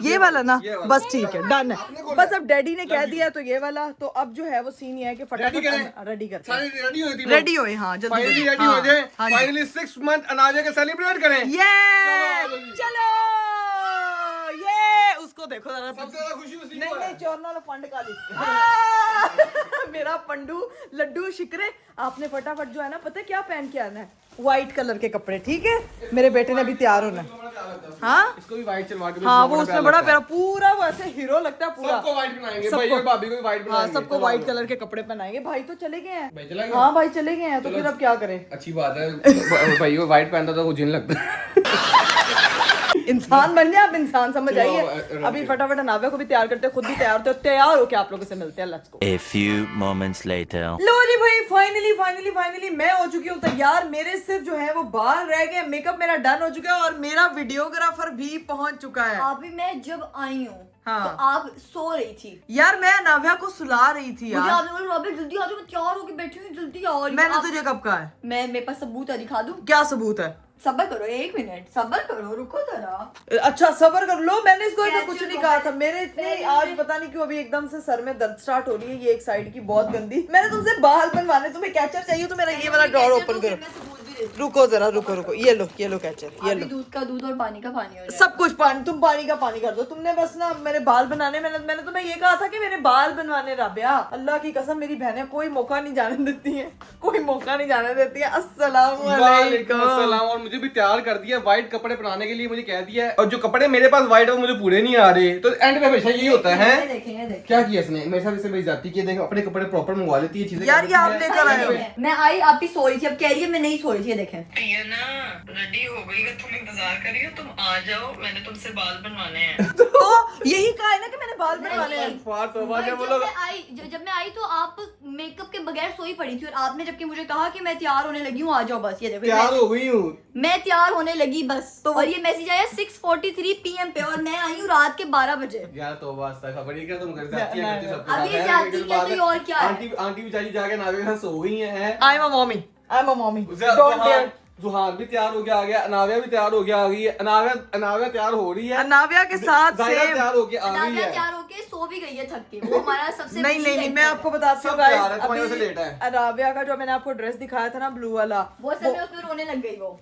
ये वाला ना, बस ठीक है, डन है। बस अब डैडी ने कह दिया तो ये वाला। तो अब जो है वो सीन ये है कि फटाफट रेडी करते हैं, रेडी हो। हाँ जल्दी
फाइनली रेडी हो जाए, फाइनली 6 मंथ अनाजे के सेलिब्रेट करें।
चलो ये उसको देखो जरा,
सबसे ज्यादा खुशी उसी को
नहीं
है।
नहीं चोरना पंड काली मेरा पंडू लड्डू शिकरे। आपने फटाफट जो है ना पता है क्या पहन के आना है, व्हाइट कलर के कपड़े, ठीक है? मेरे बेटे ने भी तैयार होना है। हाँ
इसको भी व्हाइट चलवा के,
हाँ, वो उसमें बड़ा प्यारा पूरा वैसे हीरो लगता है पूरा।
सबको व्हाइट बनाएंगे भाई और भाभी को भी व्हाइट
हाँ,
बनाएंगे।
सबको व्हाइट कलर के कपड़े पहनाएंगे। भाई तो चले गए
भाई
हैं।
चला गया?
हाँ भाई चले गए हैं, तो फिर अब क्या करें?
अच्छी बात है। भाई वो व्हाइट पहनता था वो जिन लगता है।
इंसान बन जाए, आप इंसान समझ
चलो,
आइए। अभी फटाफट अनाव्या को भी तैयार करते हैं, खुद भी तैयार होते हैं, तैयार होके आप लोगों से मिलते हैं। Let's go.
A few moments later.
लो जी भाई, फाइनली मैं हो चुकी हूँ तैयार। मेरे सिर्फ जो है वो बाल रह गए, मेकअप मेरा डन हो चुका है और मेरा वीडियोग्राफर भी पहुंच चुका है।
अभी मैं जब आई हूँ
हाँ।
तो आप सो रही थी।
यार मैं अनाव्या को सुला रही थी
मुझे
यार।
आपने बोला रॉबिन जल्दी आ जाओ, मैं तैयार होके बैठी हूँ, जल्दी आओ।
मैंने तुझे कब कहा है?
मैं मेरे पास सबूत है, दिखा दूँ?
क्या सबूत है?
सब्र करो 1 मिनट, सब्र करो, रुको जरा।
अच्छा सबर कर लो, मैंने इसको ऐसा कुछ
कैसे
नहीं
हो?
कहा था। मेरे इतने आज पता नहीं क्यों अभी एकदम से सर में दर्द स्टार्ट हो रही है, ये एक साइड की बहुत गंदी। मैंने तुमसे बाल बनवाने, तुम्हें कैचर चाहिए तो मेरा ये वाला ड्रॉर ओपन करो।
मैं सबूत भी देती हूँ।
रुको जरा, रुको ये लो कैचर, ये
अभी
लो।
दूध का दूध और पानी का पानी हो जाए।
सब कुछ पानी, तुम पानी का पानी कर दो। तुमने बस ना मेरे बाल बनाने, मैंने तुम्हें ये कहा था कि मेरे बाल बनवाने। राबिया अल्लाह की कसम मेरी बहनें कोई मौका नहीं जाने देती हैं, कोई मौका नहीं जाने देती है। अस्सलाम
वालेकुम अस्सलाम। और मुझे भी तैयार कर दिया व्हाइट कपड़े पहनाने के लिए, मुझे कह दिया है। और जो कपड़े मेरे पास व्हाइट है वो मुझे पूरे नहीं आ रहे, तो एंड में हमेशा यही होता है।
ये देखें, ये देखें।
क्या किया इसने मेरे साथ? इसे मेरी जाती की देखो, अपने कपड़े प्रॉपर मंगवा लेती है चीजें।
यार ये आप लेकर आए हो।
मैं आई, आप भी सो रही थी, अब कह रही है मैं नहीं सो रही थी। ये देखें,
ये ना रेडी हो गई है, तुम इंतजार कर रही हो, तुम आ जाओ, मैंने तुमसे बाल बनवाने हैं।
तो यही कहा है ना कि मैंने बाल बनवाने हैं।
जब मैं आई तो आप मेकअप के बगैर सोई पड़ी थी और आपने जबकि मुझे कहा कि मैं तैयार होने लगी हूँ, आ जाओ बस। ये देखो
तैयार हो गई हूँ
मैं तैयार होने लगी बस। तो और ये मैसेज आया 6:43 PM पे और मैं आई हूँ रात के 12 बजे।
यार तो वास्ता खबर ही क्या तुम घर जाती है करती सबके
अभी
साथ है,
जाती
लेकिन
क्या
बाद
तो
में
और क्या है?
आंटी बेचारी जाके नावे के साथ सो गई हैं।
I am a mommy don't dare.
Juhan भी तैयार हो गया आ गया, अनाव्या भी तैयार हो गया आ गई है। अनाव्या तैयार हो रही है,
अनाव्या के साथ
जायरा
सेम।
तैयार हो के आ गई
नादिया
है।
तैयार होके सो भी गई है थक के। वो हमारा सबसे
नहीं मैं आपको बताती हूँ
सब तैयार है,
गाइस।
तुम्हारी वजह से
अभी
लेट है।
अनाव्या का जो मैंने आपको ड्रेस दिखाया था ना ब्लू वाला,
वो समय उसमें रोने लग गई वो।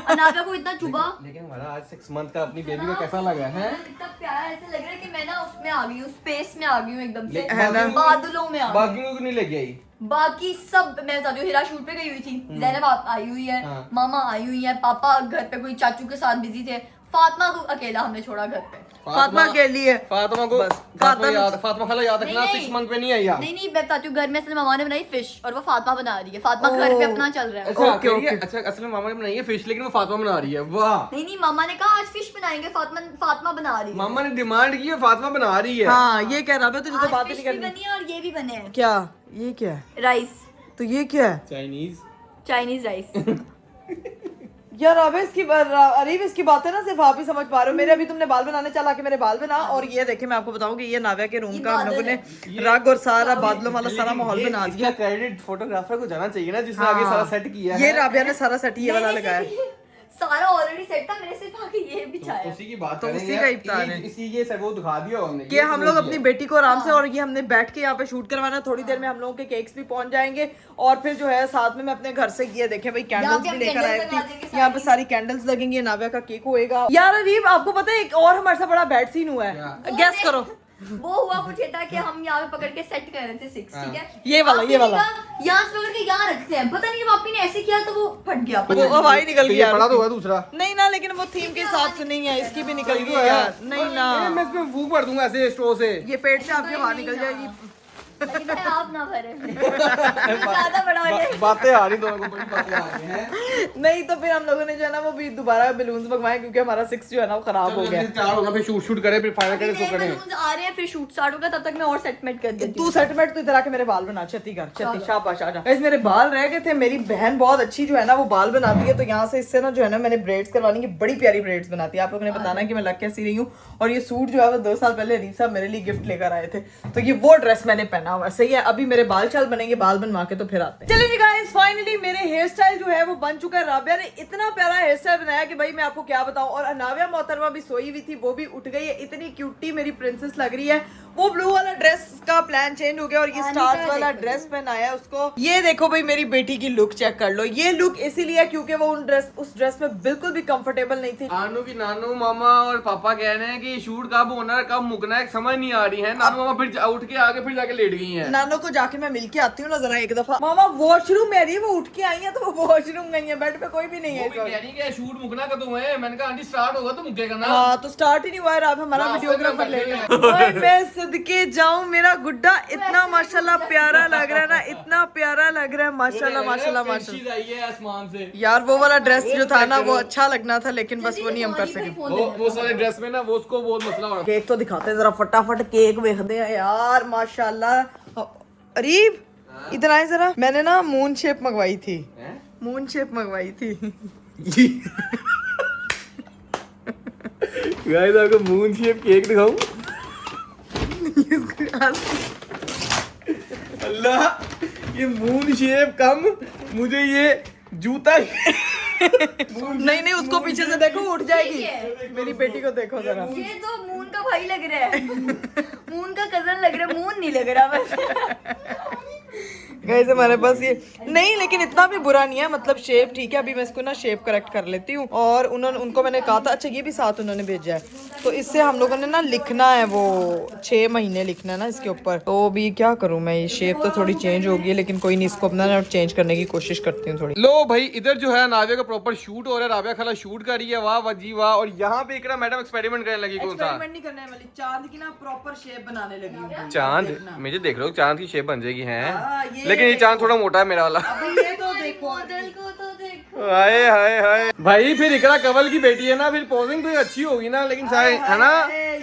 अनाव्या को इतना चुभा।
लेकिन हमारा आज 6 मंथ का अपनी बेबी को कैसा लगा है?
इतना प्यारा ऐसे लग रहा है कि मैं ना उसमें आ गई हूँ, स्पेस में आ गई हूँ एकदम से,
है ना?
बादलों में आ गई।
बाकी को नहीं लेके आई।
बाकी सब मैं बताती हूँ, हिरा शूट पे गई हुई थी, जैनब आई हुई है,
हाँ।
मामा आई हुई है, पापा घर पे कोई चाचू के साथ बिजी थे, फातिमा को अकेला हमने छोड़ा घर पे।
फातिमा के लिए
फातिमा को
बस,
फातिमा खाला याद रखना,
नहीं,
6 मंथ पे नहीं आई यार।
नहीं मैं बताती हूँ, घर में असल में मामा ने बनाई फिश और वो फातिमा बना रही है। फातिमा घर पे अपना चल रहा है।
अच्छा
ओके, ओके।
अच्छा असल में मामा ने बनाई है फिश, लेकिन वो फातिमा बना रही है। वाह,
नहीं मामा ने कहा आज फिश बनाएंगे, फातिमा बना रही है।
मामा ने डिमांड की है, फातिमा बना रही है।
हाँ ये कह रहा है, तुझे तो
आज
बात ही
फिश
नहीं
भी
करनी।
बनी है और ये भी बने हैं।
क्या ये क्या है?
राइस,
तो ये क्या है?
Chinese rice.
यार अब अरीब इसकी बातें ना सिर्फ आप ही समझ पा रहे हो। मेरे अभी तुमने बाल बनाने चला के मेरे बाल बना, और ये देखे मैं आपको बताऊं कि ये नाव्या के रूम का हम लोगों ने रग और सारा बादलों वाला सारा माहौल बना दिया।
इसका क्रेडिट फोटोग्राफर को जाना चाहिए ना, जिसने आगे सारा सेट किया है।
ये राबिया ने सारा सेट ये वाला लगाया।
सारा ऑलरेडी सेट था, मैंने सिर्फ आके ये बिछाया।
उसी की बात
तो
करेंगे।
उसी का ही बता रहे हैं।
इसी ये सब वो दिखा दिया हमने
कि हम लोग अपनी बेटी को आराम से, और ये हमने बैठ के यहाँ पे शूट करवाना। थोड़ी देर में हम लोगों के केक्स भी पहुंच जाएंगे, और फिर जो है साथ में मैं अपने घर से ये देखे भाई कैंडल्स भी लेकर आई थी। यहाँ पे सारी कैंडल्स लगेंगी, नाव्या का केक होएगा। यार अरीब आपको पता है एक और हमारे साथ बड़ा बैड सीन हुआ है, गेस करो।
वो हुआ कुछ ये था कि हम यहाँ पे पकड़ के सेट कर रहे थे 6, ठीक है?
ये वाला
यहाँ से पकड़ के यहाँ रखते हैं, पता नहीं जब आपने ऐसे किया तो वो फट गया।
वो हवाई निकल
तो ये
गया।
पड़ा तो हुआ दूसरा।
नहीं ना, लेकिन वो थीम के हिसाब से नहीं है, इसकी भी निकल गई यार। नहीं ना,
मैं इसमें फूक भर दूंगा ऐसे स्ट्रो से।
ये पेट से आपके बाहर निकल जाएगी।
लेकिन आप ना भरे, ज्यादा बड़ा हो जाए।
बातें आ रही दोनों को, बड़ी बातें आ रही हैं।
नहीं तो फिर हम लोगों ने जो है ना वो भी दोबारा बलून्स मंगवाए, क्योंकि हमारा 6 जो है ना वो खराब हो गया।
तैयार होगा, फिर शूट करें, फिर फाइनल करें, इसको करें।
बलून्स आ रहे हैं, फिर शूट स्टार्ट होगा, तब तक मैं और सेटमेंट कर देती हूँ।
तू सेटमेंट तो इधर आके मेरे बाल बना, छत्ती कर, छत्ती, शाबाश आजा। गाइस मेरे बाल रह गए थे, मेरी बहन बहुत अच्छी जो है ना वो बाल बनाती है, तो यहाँ से इससे ना जो है ना मैंने ब्रेड्स करवानी की, बड़ी प्यारी ब्रेड्स बनाती है। आप लोगों ने बताना कि मैं लग कैसी रही हूँ। और ये सूट जो है वो 2 साल पहले अरीब साहब मेरे लिए गिफ्ट लेकर आए थे, तो ये वो ड्रेस मैंने पहना हुआ। सही है, अभी मेरे बाल चाल बनेंगे, बाल बनवा के तो फिर आते हैं। चलिए जी गाइस, फाइनली मेरे हेयर स्टाइल जो है वो बन चुका है। राबिया ने इतना प्यारा हेयर स्टाइल बनाया कि भाई मैं आपको क्या बताऊं। और अनाविया मोहतरमा भी सोई हुई थी, वो भी उठ गई है, इतनी क्यूटी मेरी प्रिंसेस लग रही है। वो ब्लू वाला ड्रेस का प्लान चेंज हो गया और ये स्टार्स वाला ड्रेस पहनाया है उसको। ये देखो भाई मेरी बेटी की लुक चेक कर लो। ये लुक इसीलिए क्योंकि वो उस ड्रेस में बिल्कुल भी कंफर्टेबल नहीं थी।
नानू की नानू मामा और पापा कह रहे हैं कि शूट कब होना है, कब मुकना है, समझ नहीं आ रही है। नानू मामा फिर उठ के आगे फिर जाके लेट गई हैं।
नानो को जाके मैं मिल के आती हूँ ना जरा एक दफा। मामा वॉशरूम में रही है, वो उठ के आई है, तो वो वॉशरूम गई है, बेड पे कोई भी नहीं है।
वो भी कह रही है शूट मुकना कब है। मैंने कहा आंटी स्टार्ट होगा तो मुकेगा ना।
हाँ तो स्टार्ट ही नहीं हुआ है, अब हमारा
रास्ते
वीडियोग्राफर
में
लेट है।
बैठे
और मैं सदके जाऊं, मेरा गुड्डा इतना माशाल्लाह प्यारा लग रहा है ना, इतना प्यारा लग रहा है माशाल्लाह माशाल्लाह माशाल्लाह।
आई है आसमान से।
यार वो वाला ड्रेस जो था ना वो अच्छा लगना था, लेकिन बस वो नहीं हम कर सके।
वो सारे ड्रेस में ना वो उसको बहुत मसला हो रहा
केक तो दिखाते जरा फटाफट, केक देखते हैं यार माशाल्लाह। अरीब इधर आए जरा, मैंने ना मून शेप मंगवाई थी, मून शेप मंगवाई थी।
गाइस आपको मून शेप केक दिखाऊं। अल्लाह, ये मून शेप कम, मुझे ये जूता
नहीं नहीं उसको पीछे से देखो, उठ जाएगी। मेरी बेटी को देखो जरा।
ये तो मून का भाई लग रहा है, मून का कजन लग रहा है, मून नहीं लग रहा बस।
गाइस हमारे पास ये नहीं, लेकिन इतना भी बुरा नहीं है, मतलब शेप ठीक है। अभी मैं इसको ना शेप करेक्ट कर लेती हूँ। और उनको मैंने कहा था, अच्छा ये भी साथ उन्होंने भेजा है, तो इससे हम लोगों ने ना लिखना है, वो 6 महीने लिखना है ना इसके ऊपर। तो अभी क्या करूँ मैं, ये शेप तो थोड़ी चेंज होगी, लेकिन कोई नहीं, इसको अपना ना चेंज करने की कोशिश करती हूँ थोड़ी।
लो भाई, इधर जो है नाविया का प्रॉपर शूट हो रहा है। राबिया खाला शूट कर रही है, वाह वाह जी वाह। और यहाँ पे इकरा मैडम एक्सपेरिमेंट करने लगी। कौन सा
एक्सपेरिमेंट नहीं करने वाली, चांद की ना प्रॉपर शेप बनाने लगी हूँ।
चांद? मुझे देख रहे हो चांद की शेप बन जाएगी है,
ये
लेकिन ये चांद थोड़ा मोटा है मेरा वाला।
अभी ये तो देखो,
मॉडल को तो देखो।
हाय हाय हाय भाई, फिर इकरा कंवल की बेटी है ना, फिर पोजिंग तो अच्छी होगी ना, लेकिन सारे है ना।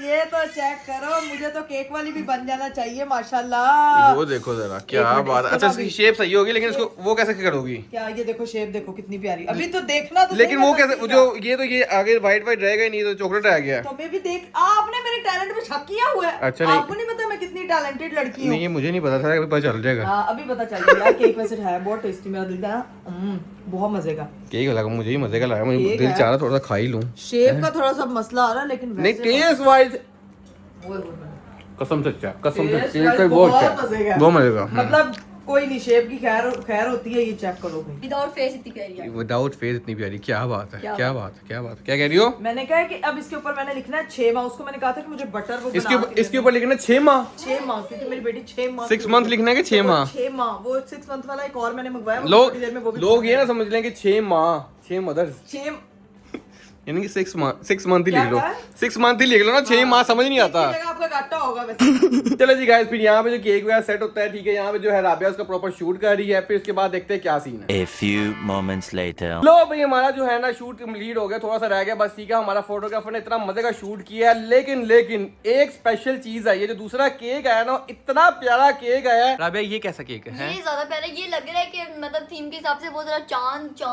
ये तो चेक करो, मुझे तो केक वाली भी बन जाना चाहिए माशाल्लाह।
वो देखो जरा क्या बात है। अच्छा इसकी शेप सही होगी, लेकिन इसको वो कैसे करोगी?
क्या ये देखो शेप देखो कितनी प्यारी। अभी तो देखना तो
लेकिन वो कैसे, जो ये तो ये आगे व्हाइट व्हाइट रहेगा ही नहीं, तो चॉकलेट रह गया।
तो मैं भी देख, आपने मेरे टैलेंट पे शक किया हुआ है।
अच्छा, नहीं।
आपको नहीं पता मैं कितनी टैलेंटेड लड़की हूँ।
नहीं ये मुझे नहीं पता था, अभी पता चल जाएगा।
हाँ अभी पता चल गया यार। केक वैसे है बहुत टेस्टी, मेरा दिल था बहुत मजे का।
केक लगा, मुझे ही मजे का लगा, मुझे
केक
दिल
है।
चाह रहा थोड़ा सा खा ही लूं।
शेप का थोड़ा सा मसला आ रहा है, लेकिन
नहीं
वैसे
टेस्ट वाइज
ओए,
कसम से अच्छा, कसम से
टेस्ट
केक
वाइज
का बहुत
बहुत
अच्छा
मजे का।
बहुत मजे का।
मतलब कोई नहीं, शेप की खैर होती है, ये चेक करो भाई।
विदाउट फेस इतनी प्यारी है।
विदाउट फेस इतनी प्यारी, क्या बात है,
क्या
क्या बात है, क्या बात है, क्या कह रही हो?
मैंने कहा कि अब इसके ऊपर मैंने लिखना है 6 माह। उसको मैंने कहा था कि मुझे बटर वो
इसके ऊपर लिखना 6 माह,
6 माह, क्योंकि मेरी बेटी 6 माह
6 मंथ लिखना है कि 6 माह?
6 माह। वो 6 मंथ वाला एक और मैंने मंगवाया, वो थोड़ी देर में वो भी
लोग ये ना समझ लें कि 6 माह 6 मदर्स।
6
यानी कि 6 मंथ ही
क्या
लिख लो,
कहा?
6 मंथ ही लिख लो ना, 6 माह समझ नहीं आता।
इस जगह आपका घाटा होगा वैसे।
चलो जी गाइस, फिर यहाँ पे जो केक वगैरह सेट होता है, ठीक है, यहाँ पे जो है राबिया उसका प्रॉपर शूट कर रही है, फिर उसके बाद देखते हैं क्या सीन है।
A few moments later.
लो भाई, हमारा जो है ना शूट कंप्लीट हो गया, थोड़ा सा रह गया बस, ठीक है। हमारा फोटोग्राफर ने इतना मजे का शूट किया है, लेकिन एक स्पेशल चीज आई है, जो दूसरा केक आया ना, इतना प्यारा केक आया है। राबिया ये कैसा केक है?
ये ज्यादा प्यारा, ये लग रहा है कि मतलब थीम के हिसाब से वो जरा चांद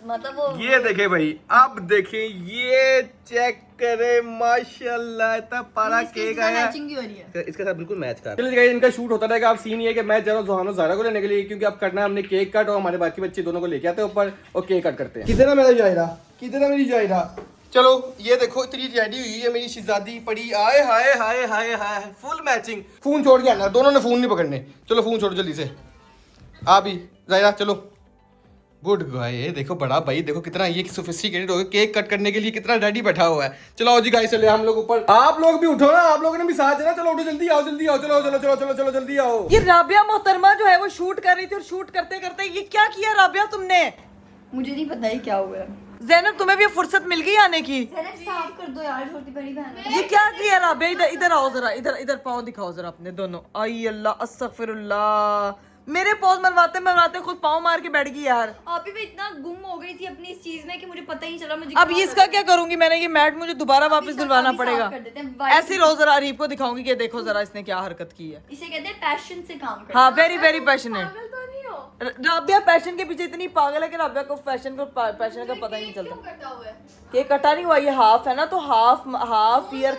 मतलब वो
ये देखे भाई, अब देखें, ये चेक करे, माशाल्लाह इतना प्यारा केक आया है।
मैचिंग की हो रही है।
इसके साथ बिल्कुल मैच कर। चलिए गाइस, इनका शूट होता रहेगा। अब सीन ये है कि मैं जरा जोहानो ज़ारा को लेने के लिए, क्योंकि अब करना है हमने केक कट, और हमारे बाकी बच्चे दोनों को लेके आते हैं ऊपर और केक कट करते हैं। किधर है मेरा जायरा, किधर है मेरी जायरा? चलो ये देखो, इतनी रेडी हुई है मेरी शहजादी पड़ी, आए हाय हाय हाय हाय, फुल मैचिंग। फोन छोड़ के आना, दोनों ने फोन नहीं पकड़ने। चलो फोन छोड़ो जल्दी से, आप भी जायरा चलो। गुड गाय, ये देखो बड़ा भाई, देखो कितना ये सोफिस्टिकेटेड हो गया, केक कट करने के लिए कितना रेडी बैठा हुआ है। चलो आओ जी गाइस, चले हम लोग ऊपर। आप लोग भी उठो ना, आप लोगों ने भी साथ देना। चलो उठो, जल्दी आओ, जल्दी आओ, चलो चलो चलो चलो चलो जल्दी आओ।
ये राबिया मोहतरमा जो है वो शूट कर रही थी, और शूट करते करते ये क्या किया राबिया तुमने?
मुझे नहीं पता ये क्या हुआ है।
ज़ैनब, तुम्हें भी फुर्सत मिल गई आने की?
ज़रा साफ कर दो यार, छोटी बड़ी बहन।
ये क्या किया राबिया? इधर इधर आओ जरा, इधर इधर पाँव दिखाओ जरा अपने दोनों। आई अल्लाह, अस्तगफिरुल्लाह, मेरे पॉज मरवाते खुद पाँव मार के बैठ गई यार।
आप भी इतना गुम हो गई थी अपनी इस चीज में कि मुझे पता ही नहीं चला। मुझे
अब ये इसका क्या करूंगी मैंने? ये मैट मुझे दोबारा वापस दिलवाना पड़ेगा।
कर देते हैं।
ऐसे ही रोज जरा अरीब को दिखाऊंगी कि देखो जरा इसने क्या हरकत की है।
इसे कहते हैं पैशन से काम करना।
हाँ, वेरी वेरी पैशनेट।
पागल तो नहीं हो?
राबिया पैशन के पीछे इतनी पागल है कि राबिया को पैशन का पता ही नहीं चलता।
क्यों करता हुआ है?
ये कटा नहीं हुआ, ये हाफ है ना, तो हाफ ईयर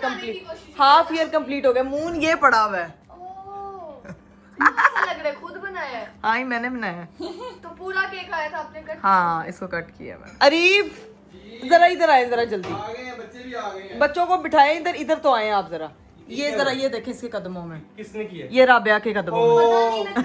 कंप्लीट हो गया। मून ये पड़ा हुआ है।
ओह, ऐसा लग रहा है खुद बनाया है।
हाँ, ही मैंने बनाया है।
तो पूरा केक आया था आपने कट?
हाँ, इसको कट किया मैंने। अरीब जरा इधर आए, जरा जल्दी।
आ गए हैं बच्चे, भी आ गए हैं।
बच्चों को बिठाए इधर, इधर तो आए आप जरा। ये जरा ये देखें इसके कदमों में,
किसने किया?
ये राबिया के कदमों में।
पता नहीं, मुझे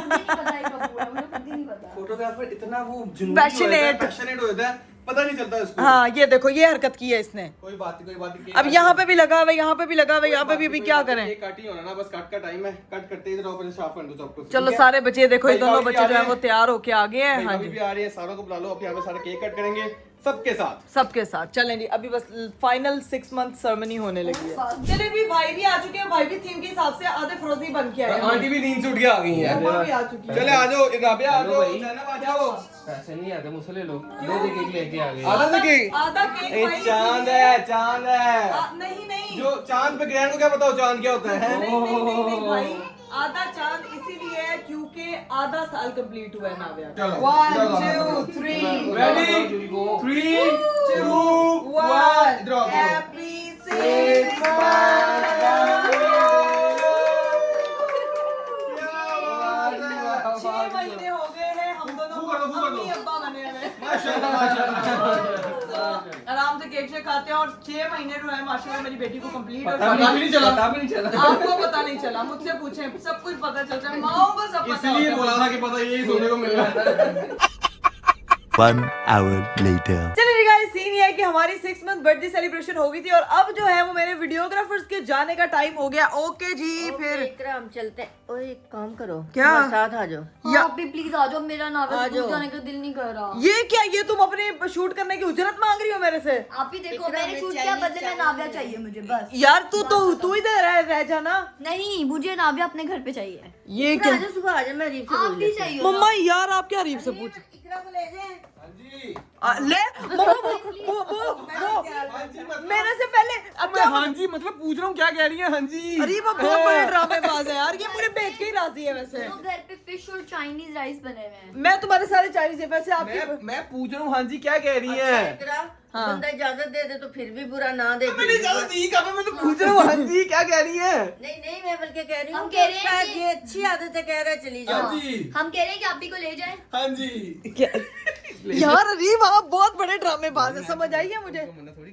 नहीं पता ये कब हुआ, मुझे खुद ही नहीं पता।
फोटोग्राफर इतना वो
पैशनेट
हो जाता है, पता नहीं चलता इसको।
हाँ, ये देखो ये हरकत की है इसने।
कोई बात नहीं।
अब यहाँ पे भी लगा हुआ है, यहाँ पे भी लगा हुआ है, यहाँ पे भी अभी क्या करें?
ये कट ही होना ना, बस कट का टाइम है, कट करते ही इधर ऊपर से साफ कर दो सबको।
चलो
ठीक है?
सारे बच्चे देखो, ये
भाई
दोनों
भाभी
बच्चे
आ
जो है
रहे
वो
हैं।
तैयार होके आ गए हैं।
भाई
हाँ
भाभी
जी,
भी आ रही है, सारों को बुला लो। अब यहाँ पे सारे केक कट करेंगे सबके साथ।
सबके साथ चलें जी। अभी बस फाइनल 6 मंथ सेरेमनी होने लगी है। चलिए भी, भाई भी आ चुके हैं। भाई भी थीम के हिसाब से आधे फरोजी बन के आए हैं।
आंटी भी नींद से उठ के आ गई है।
मम्मा भी आ चुकी है।
चले आ जाओ, राबिया आ जाओ,
भाई।
जैनब आ जाओ।
पैसे नहीं आते, मुझसे ले लो। दो केक लेके आ गए।
आधा देखिए,
आधा केक भाई
चांद
इसीलिए-
है, चांद है।
नहीं नहीं,
जो चांद पे ग्रहण को क्या पता हो चांद क्या होता है?
नहीं भाई, आधा चांद इसीलिए है क्योंकि आधा साल कंप्लीट हुआ है नाविया।
चलो,
1
चलो,
2 3
रेडी 3 2 1 इधर आओ।
Happy 6 month. 6 महीने हो गए हैं हम दोनों
फूक लो,
को
फूक लो।
अम्मी अब्बा बने हुए।
माशाल्लाह, माशाल्लाह।
आराम से केक शेक खाते हैं, और 6 महीने जो है माशाल्लाह मेरी बेटी को कंप्लीट हो
पता भी नहीं चला।
आपको पता नहीं चला, मुझसे पूछें, सब कुछ पता चलता है। माओ को सब पता
इसलिए
होता है।
बोला था कि पता यही सोने को मिल रहा है।
1 hour later.
चलिए जी गाइस, सीन ये है कि हमारी 6 मंथ बर्थडे सेलिब्रेशन हो गई थी, और अब जो है वो मेरे वीडियोग्राफर्स के जाने का टाइम हो गया। ओके जी, फिर
इकरा हम चलते हैं। ओए एक काम करो,
क्या?
हमारे साथ आ जाओ।
हाँ, आप भी प्लीज आ जाओ, मेरा
आ
नावे
जाओ।
जाने का दिल नहीं कर रहा।
ये क्या, ये तुम अपने शूट करने की उजरत मांग रही हो मेरे से?
आप भी देखो,
इकरा
मैंने
में
शूट किया,
चाहिए,
बदले में नाविया चाहिए मुझे बस।
यार तू इधर रह जाना।
नहीं, मुझे नाविया अपने घर पे चाहिए।
ये
इकरा आ जाओ, सुबह आ जाओ, मैं रीफ से
आप
बोल
भी
लेती हूँ।
चाहिए
मम्मा यार, आप क्या अरीब से पूछ
इकरा को ले जाएं।
जी
ले मम्मा, वो मेरे से पहले। अब
मैं हाँ जी मतलब पूछ रहा हूँ, क्या कह रही है? हाँ जी।
अरे वो बहुत बड़े ड्रामेबाज है यार, ये मुझे बेच के ही राजी है वैसे।
तो घर पे फिश और चाइनीज राइस बने हुए हैं।
मैं तुम्हारे सारे चाइनीज है वैसे आपके।
मैं पूछ रहा हूँ, हाँ जी क्या कह रही है?
इकरा,
हाँ।
बंदा इजाजत दे दे तो फिर भी बुरा ना दे।
मैंने इजाजत दी कब? मैं तो पूछ रहा हूँ, हाँ जी क्या कह रही है?
नहीं नहीं, मैं बल्कि कह रही
हम
हूँ
कह रहे हैं
कि
कि-
ये अच्छी आदत है, कह रहा है चली जाओ।
हाँ जी,
हम कह रहे हैं कि आप भी को ले जाएं।
हाँ जी।
यार अरीब आप बहुत बड़े ड्रामेबाज है, समझ आई है मुझे।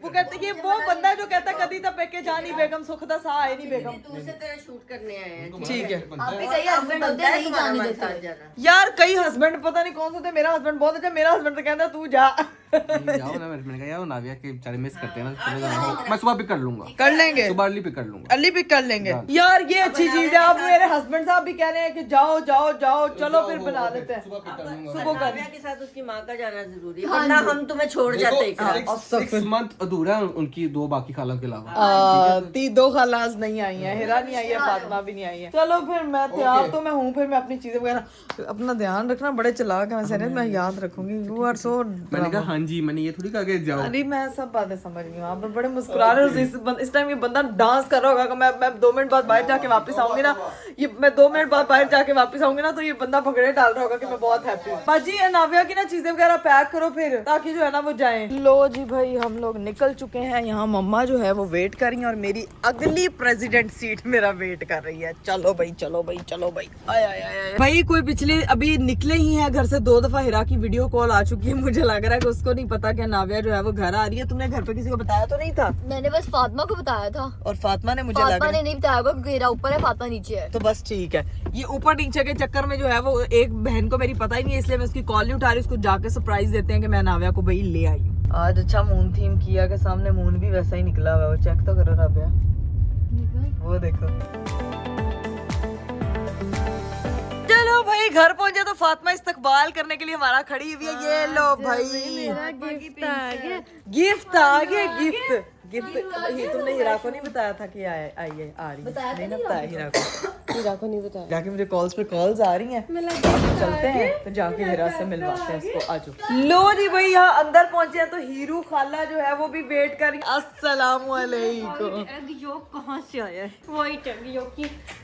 वो कहते कि वो बंदा जो कहता कदी तक पेके जानी बेगम सुखदा सा आए नहीं बेगम।
तू उसे तेरा शूट करने आए हैं।
ठीक है।
आप भी कई हस्बैंड होते हैं, नहीं जाने
हमारे
देते।
साथ जाना।
यार कई हस्बैंड पता नहीं कौन से थे। मेरा हस्बैंड बहुत अच्छा, मेरा हस्बैंड तो कहता तू जा।
जाओ ना, मैंने कहा यार नाविया के बेचारे मिस करते हैं ना, चले जाओ, मैं सुबह पिक कर लूंगा,
कर लेंगे,
सुबह अर्ली पिक कर लूंगा।
अर्ली पिक कर लेंगे यार, ये अच्छी चीज है। अब मेरे हस्बैंड साहब भी कह रहे हैं कि जाओ जाओ जाओ, चलो फिर बना लेते हैं।
सुबह पिक कर लूंगा।
सुबह कर
नाविया के साथ उसकी माँ का जाना जरूरी है, वरना हम तुम्हें छोड़ जाते हैं।
6 मंथ अधूरा है उनकी 2 बाकी खालों के अलावा।
2 खालास नहीं आई है, हिरा नहीं आई है, फातिमा भी नहीं आई है। चलो फिर मैं तैयार तो मैं हूँ, फिर मैं अपनी चीजें वगैरह, अपना ध्यान रखना, बड़े चालाक हैं वैसे, मैं याद रखूंगी। यू आर सो,
मैंने कहा हाँ जी, मैंने ये थोड़ी कहा कि जाओ।
अरे मैं सब बातें समझ रही हूँ, आप बड़े मुस्कुरा रहे हो। इस टाइम ये बंदा डांस कर रहा होगा कि मैं 2 मिनट बाद बाहर जाके वापस आऊंगी ना, ये मैं 2 मिनट बाद बाहर जाके वापस आऊंगी ना, तो ये बंदा भगड़े डाल रहा होगा कि मैं बहुत हैप्पी हूँ। बाजी नाविया की ना चीजें वगैरह पैक करो फिर, ताकि जो है ना वो जाए। लो जी भाई, हम लोग निकल चुके हैं। यहाँ मम्मा जो है वो वेट कर रही है और मेरी अगली प्रेसिडेंट सीट मेरा वेट कर रही है। चलो भाई चलो भाई चलो भाई, आय आय आय भाई। कोई पिछले अभी निकले ही है घर से, 2 दफा हिरा की वीडियो कॉल आ चुकी है। मुझे लग रहा है कि उसको नहीं पता कि नाविया जो है वो घर आ रही है। तुमने घर पे किसी को बताया तो नहीं था?
मैंने बस फातिमा को बताया था,
और फातिमा ने मुझे लग
फातिमा
रहा
ने नहीं बताया होगा क्योंकि हिरा ऊपर है, फातिमा नीचे है।
तो बस ठीक है। ये ऊपर नीचे के चक्कर में जो है वो एक बहन को मेरी पता ही नहीं है, इसलिए मैं उसकी कॉल नहीं उठा रही। उसको जाके सरप्राइज देते हैं कि मैं नाविया को भाई ले आई हूँ। आज अच्छा मून थीम किया के सामने मून भी वैसा ही निकला हुआ है। वो चेक तो करो राबिया, वो देखो। चलो भाई घर पहुंचे तो फातिमा इस्तकबाल करने के लिए हमारा खड़ी हुई है। ये लो भाई, गिफ्ट आ गया, गिफ्ट आ गया, गिफ्ट गिफ्ट। ये तुमने हिरा को नहीं बताया था कि आई है, आ रही है? नहीं ना बताया हिरा को, हिरा को नहीं बताया। जाके मुझे कॉल्स पे कॉल्स आ रही हैं, चलते हैं तो जाके हिरा से मिलवाते हैं इसको। आजो लो जी भाई, यहाँ अंदर पहुंचे हैं तो हीरू खाला जो है वो भी वेट कर रही। अस्सलाम वालेकुम।
कहाँ से आया है? वही टंगियों की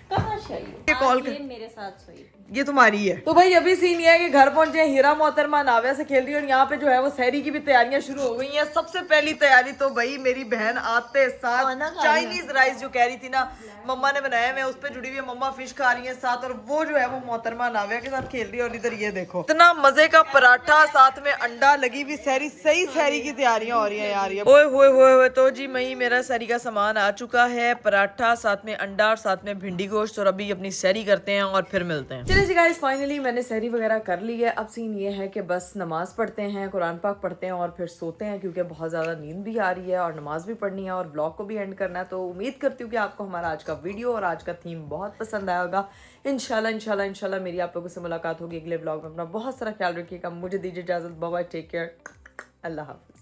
कहाँ से आई?
ये कॉल
ये मेरे साथ सोई।
ये तुम्हारी है। तो भाई अभी सीन ये है कि घर पहुंचे हैं, हीरा मोहतरमा नाविया से खेल रही है और यहाँ पे जो है वो सहरी की भी तैयारियां शुरू हो गई हैं। सबसे पहली तैयारी तो भाई मेरी बहन आते साथ चाइनीज राइस जो कह रही थी ना मम्मा ने बनाया, मैं उस पर जुड़ी हुई है। मम्मा फिश खा रही है साथ, और वो जो है वो मोहतरमा नाविया के साथ खेल रही है। और इधर ये देखो इतना मजे का पराठा, साथ में अंडा, लगी हुई सहरी। सही सहरी की तैयारियां हो रही है यार। ये ओए होए होए होए। तो जी मई मेरा सहरी का सामान आ चुका है, पराठा, साथ में अंडा और साथ में भिंडी गोश्त। और अभी अपनी सहरी करते हैं और फिर मिलते हैं। चलिए जी गाइस, फाइनली मैंने सहरी वगैरह कर ली है। अब सीन ये है कि बस नमाज पढ़ते हैं, कुरान पाक पढ़ते हैं और फिर सोते हैं, क्योंकि बहुत ज़्यादा नींद भी आ रही है और नमाज भी पढ़नी है और व्लॉग को भी एंड करना है। तो उम्मीद करती हूँ कि आपको हमारा आज का वीडियो और आज का थीम बहुत पसंद आया होगा। इंशाल्लाह मेरी आप लोगों से मुलाकात होगी अगले व्लॉग में। अपना बहुत सारा ख्याल रखिएगा। मुझे दीजिए इजाज़त। बाय बाय, टेक केयर, अल्लाह हाफिज़।